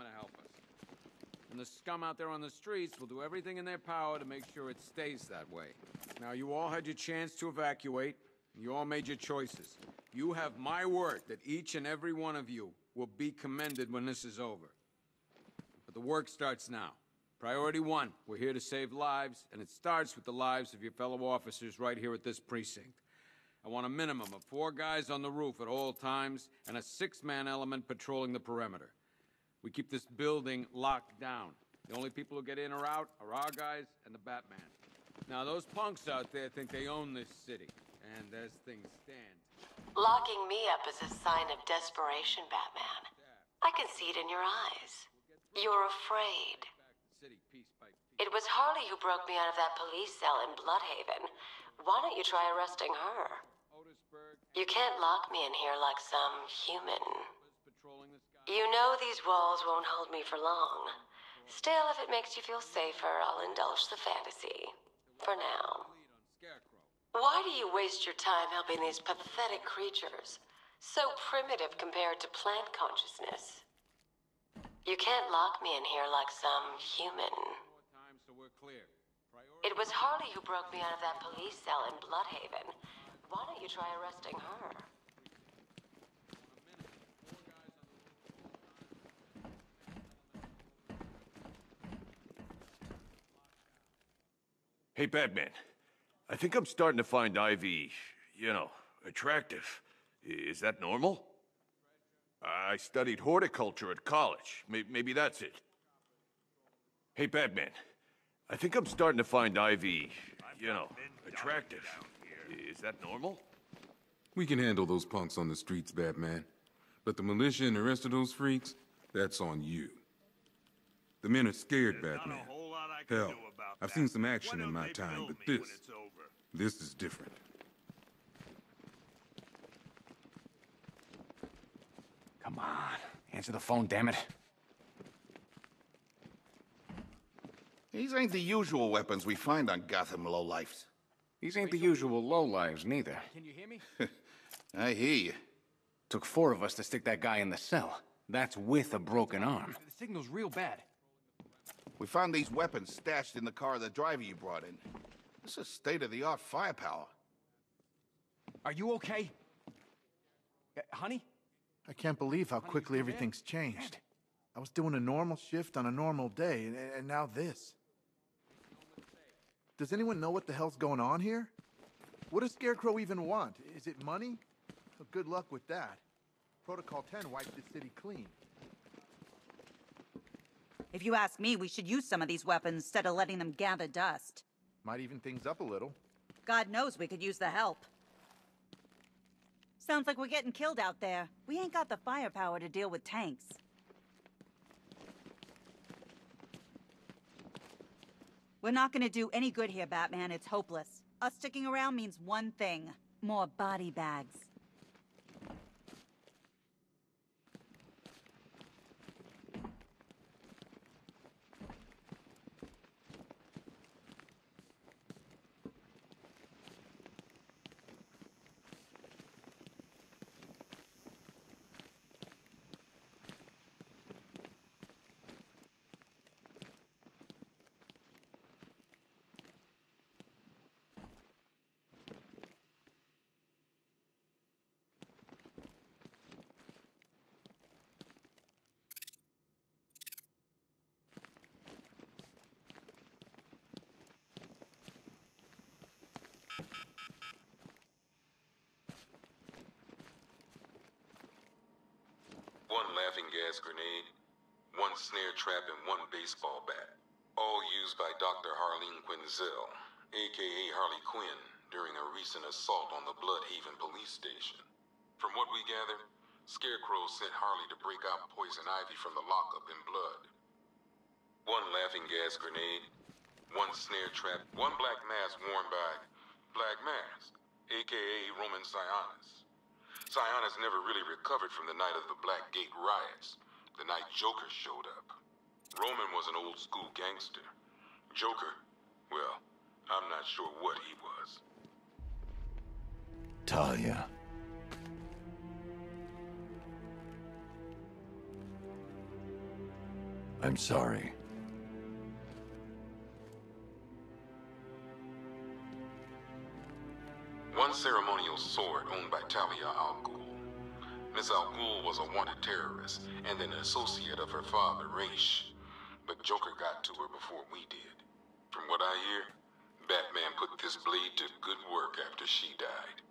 coming to help us. And the scum out there on the streets will do everything in their power to make sure it stays that way. Now, you all had your chance to evacuate. You all made your choices. You have my word that each and every one of you will be commended when this is over. But the work starts now. Priority one, we're here to save lives, and it starts with the lives of your fellow officers right here at this precinct. I want a minimum of 4 guys on the roof at all times, and a 6-man element patrolling the perimeter. We keep this building locked down. The only people who get in or out are our guys and the Batman. Now, those punks out there think they own this city, and as things stand... Locking me up is a sign of desperation, Batman. I can see it in your eyes. You're afraid. It was Harley who broke me out of that police cell in Bloodhaven. Why don't you try arresting her? You can't lock me in here like some human. You know these walls won't hold me for long. Still, if it makes you feel safer, I'll indulge the fantasy. For now. Why do you waste your time helping these pathetic creatures? So primitive compared to plant consciousness. You can't lock me in here like some human. It was Harley who broke me out of that police cell in Bloodhaven. Why don't you try arresting her? Hey, Batman. I think I'm starting to find Ivy, attractive. Is that normal? I studied horticulture at college. Maybe that's it. Hey, Batman. I think I'm starting to find Ivy, attractive. Is that normal? We can handle those punks on the streets, Batman. But the militia and the rest of those freaks, that's on you. The men are scared, Batman. Hell, I've seen some action in my time, but this is different. Come on, answer the phone, damn it. These ain't the usual weapons we find on Gotham lowlifes. These ain't the usual lowlives, neither. Can you hear me? I hear you. Took 4 of us to stick that guy in the cell. That's with a broken arm. The signal's real bad. We found these weapons stashed in the car of the driver you brought in. This is state-of-the-art firepower. Are you okay? Honey? I can't believe how quickly everything's changed. I was doing a normal shift on a normal day, and now this. Does anyone know what the hell's going on here? What does Scarecrow even want? Is it money? Well, good luck with that. Protocol 10 wiped the city clean. If you ask me, we should use some of these weapons instead of letting them gather dust. Might even things up a little. God knows we could use the help. Sounds like we're getting killed out there. We ain't got the firepower to deal with tanks. We're not gonna do any good here, Batman. It's hopeless. Us sticking around means one thing. More body bags. One laughing gas grenade, 1 snare trap, and 1 baseball bat. All used by Dr. Harleen Quinzel, aka Harley Quinn, during a recent assault on the Bloodhaven police station. From what we gather, Scarecrow sent Harley to break out Poison Ivy from the lockup in Blood. 1 laughing gas grenade, 1 snare trap, 1 black mask worn by Black Mask, aka Roman Sionis. Sionis never really recovered from the night of the Black Gate riots, the night Joker showed up. Roman was an old-school gangster. Joker, well, I'm not sure what he was. Talia. I'm sorry. One ceremonial sword owned by Talia Al Ghul. Miss Al Ghul was a wanted terrorist and an associate of her father, Raish. But Joker got to her before we did. From what I hear, Batman put this blade to good work after she died.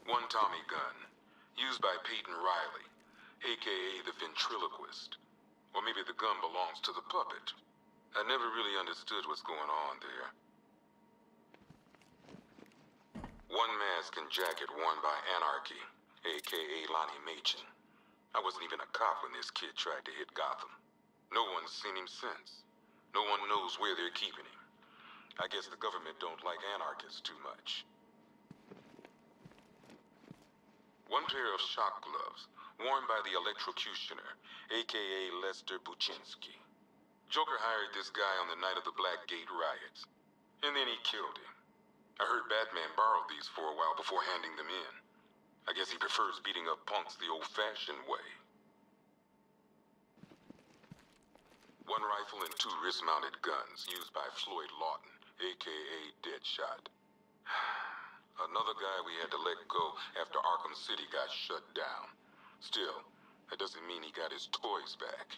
One Tommy gun, used by Peyton Riley, aka the ventriloquist. Or maybe the gun belongs to the puppet. I never really understood what's going on there. One mask and jacket worn by Anarchy, aka Lonnie Machin. I wasn't even a cop when this kid tried to hit Gotham. No one's seen him since. No one knows where they're keeping him. I guess the government don't like anarchists too much. One pair of shock gloves, worn by the electrocutioner, aka Lester Buczynski. Joker hired this guy on the night of the Blackgate riots, and then he killed him. I heard Batman borrowed these for a while before handing them in. I guess he prefers beating up punks the old-fashioned way. One rifle and two wrist-mounted guns used by Floyd Lawton, aka Deadshot. Another guy we had to let go after Arkham City got shut down. Still, that doesn't mean he got his toys back.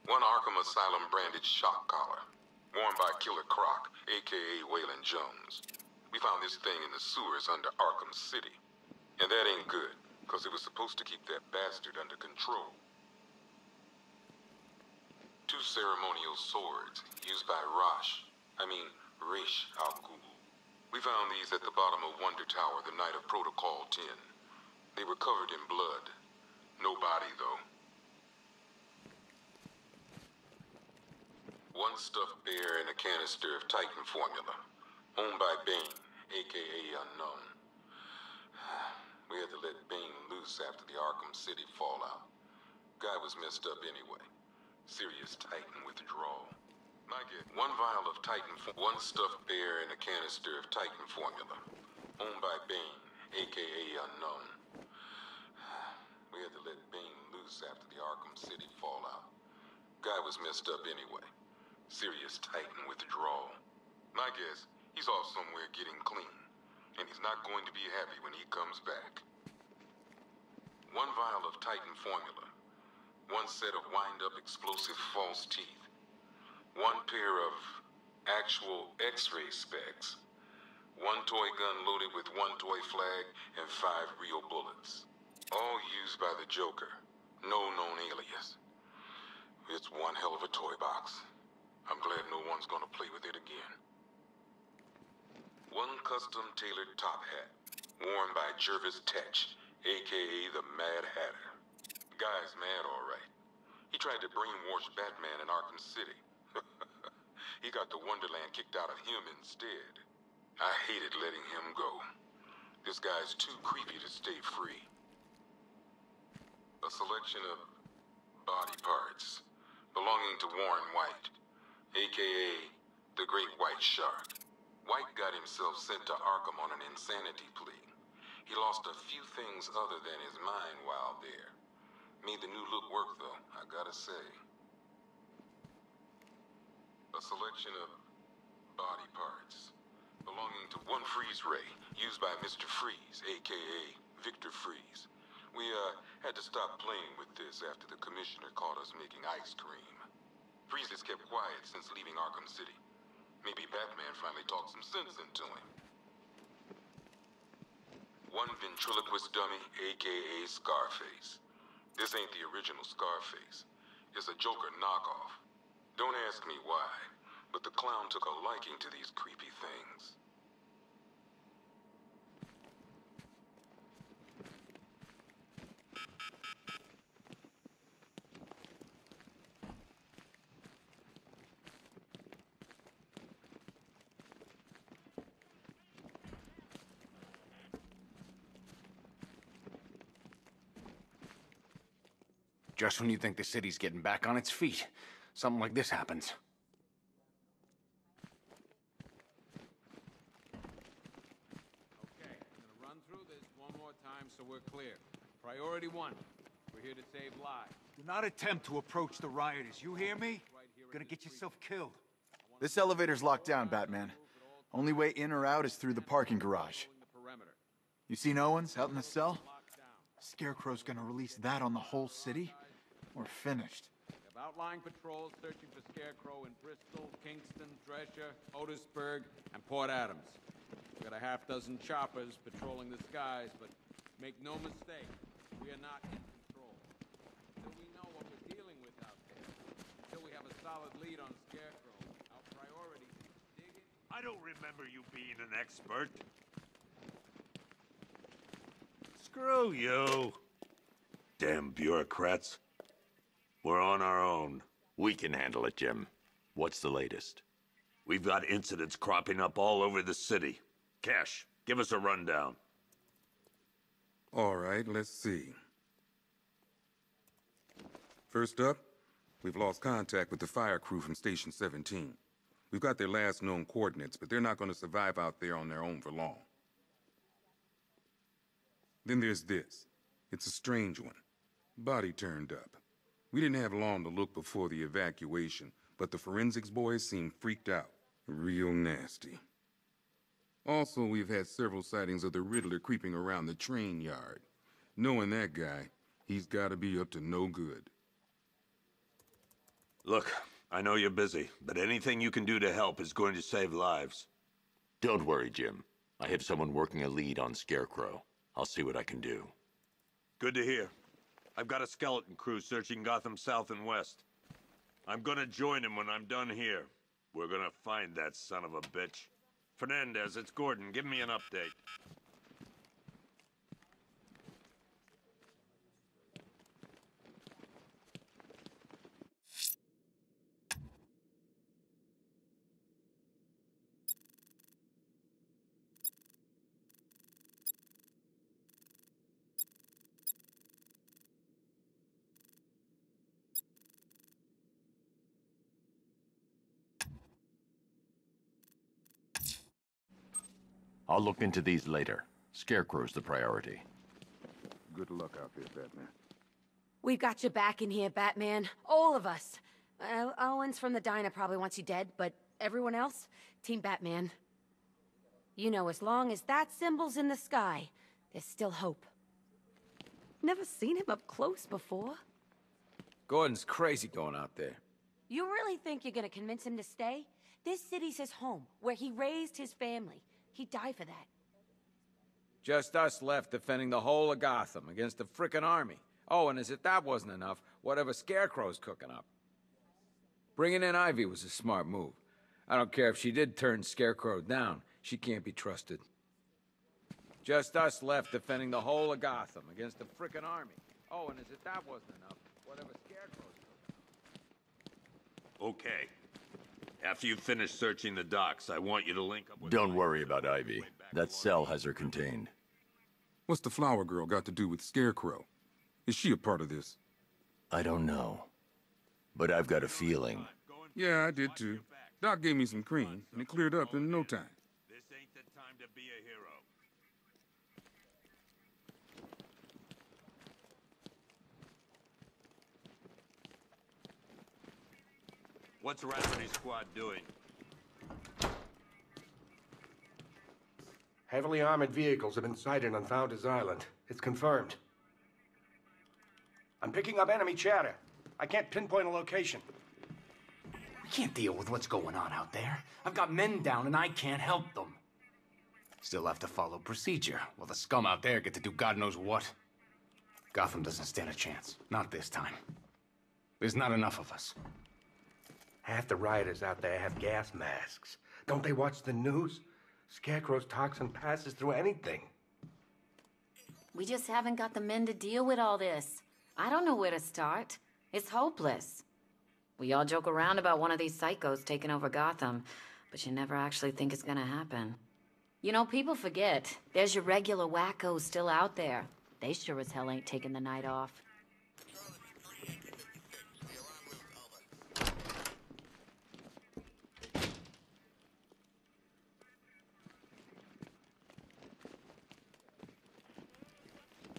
One Arkham Asylum branded shock collar, worn by Killer Croc, aka Waylon Jones. We found this thing in the sewers under Arkham City. And that ain't good, because it was supposed to keep that bastard under control. Two ceremonial swords, used by Raish Al Ghul. We found these at the bottom of Wonder Tower the night of Protocol 10. They were covered in blood. No body, though. One stuffed bear and a canister of Titan formula, owned by Bane, aka Unknown. We had to let Bane loose after the Arkham City fallout. Guy was messed up anyway. Serious Titan withdrawal. One vial of Titan, one stuffed bear and a canister of Titan formula, owned by Bane, aka Unknown. We had to let Bane loose after the Arkham City fallout. Guy was messed up anyway. Serious Titan withdrawal. My guess, he's off somewhere getting clean, and he's not going to be happy when he comes back. One vial of Titan formula, one set of wind-up explosive false teeth, one pair of actual X-ray specs, one toy gun loaded with one toy flag, and 5 real bullets. All used by the Joker. No known alias. It's one hell of a toy box. I'm glad no one's gonna play with it again. One custom-tailored top hat, worn by Jervis Tetch, aka the Mad Hatter. Guy's mad, all right. He tried to brainwash Batman in Arkham City. He got the Wonderland kicked out of him instead. I hated letting him go. This guy's too creepy to stay free. A selection of body parts belonging to Warren White, aka the Great White Shark. White got himself sent to Arkham on an insanity plea. He lost a few things other than his mind while there. Made the new look work, though, I gotta say. A selection of body parts belonging to one freeze ray used by Mr. Freeze, aka Victor Freeze. We had to stop playing with this after the commissioner caught us making ice cream. Freeze has kept quiet since leaving Arkham City. Maybe Batman finally talked some sense into him. One ventriloquist dummy, aka Scarface. This ain't the original Scarface. It's a Joker knockoff. Don't ask me why, but the clown took a liking to these creepy things. Just when you think the city's getting back on its feet, something like this happens. Okay, I'm gonna run through this one more time so we're clear. Priority 1, We're here to save lives. Do not attempt to approach the rioters, you hear me? Gonna get yourself killed. This elevator's locked down, Batman. Only way in or out is through the parking garage. You seen Owens out in the cell? Scarecrow's gonna release that on the whole city? We're finished. We have outlying patrols searching for Scarecrow in Bristol, Kingston, Drescher, Otisburg, and Port Adams. We've got a half dozen choppers patrolling the skies, but make no mistake, we are not in control. Until we know what we're dealing with out there, until we have a solid lead on Scarecrow, our priority is digging... I don't remember you being an expert. Screw you. Damn bureaucrats. We're on our own. We can handle it, Jim. What's the latest? We've got incidents cropping up all over the city. Cash, give us a rundown. All right, let's see. First up, we've lost contact with the fire crew from Station 17. We've got their last known coordinates, but they're not going to survive out there on their own for long. Then there's this. It's a strange one. Body turned up. We didn't have long to look before the evacuation, but the forensics boys seemed freaked out. Real nasty. Also, we've had several sightings of the Riddler creeping around the train yard. Knowing that guy, he's gotta be up to no good. Look, I know you're busy, but anything you can do to help is going to save lives. Don't worry, Jim. I have someone working a lead on Scarecrow. I'll see what I can do. Good to hear. I've got a skeleton crew searching Gotham South and West. I'm gonna join him when I'm done here. We're gonna find that son of a bitch. Fernandez, it's Gordon. Give me an update. I'll look into these later. Scarecrow's the priority. Good luck out there, Batman. We've got your back in here, Batman. All of us. Owens from the diner probably wants you dead, but everyone else? Team Batman. You know, as long as that symbol's in the sky, there's still hope. Never seen him up close before. Gordon's crazy going out there. You really think you're gonna convince him to stay? This city's his home, where he raised his family. He'd die for that. Just us left defending the whole of Gotham against the frickin' army. Oh, and as if that wasn't enough, whatever Scarecrow's cooking up. Bringing in Ivy was a smart move. I don't care if she did turn Scarecrow down. She can't be trusted. Just us left defending the whole of Gotham against the frickin' army. Oh, and as if that wasn't enough, whatever Scarecrow's cooking up. Okay. After you finish searching the docks, I want you to link up with... Don't worry about Ivy. That cell has her contained. What's the flower girl got to do with Scarecrow? Is she a part of this? I don't know. But I've got a feeling. Yeah, I did too. Doc gave me some cream, and it cleared up in no time. This ain't the time to be a hero. What's Rafferty's squad doing? Heavily armored vehicles have been sighted on Founders Island. It's confirmed. I'm picking up enemy chatter. I can't pinpoint a location. We can't deal with what's going on out there. I've got men down and I can't help them. Still have to follow procedure, while the scum out there get to do God knows what. Gotham doesn't stand a chance. Not this time. There's not enough of us. Half the rioters out there have gas masks. Don't they watch the news? Scarecrow's toxin passes through anything. We just haven't got the men to deal with all this. I don't know where to start. It's hopeless. We all joke around about one of these psychos taking over Gotham, but you never actually think it's gonna happen. You know, people forget. There's your regular wackos still out there. They sure as hell ain't taking the night off.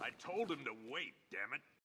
I told him to wait, damn it.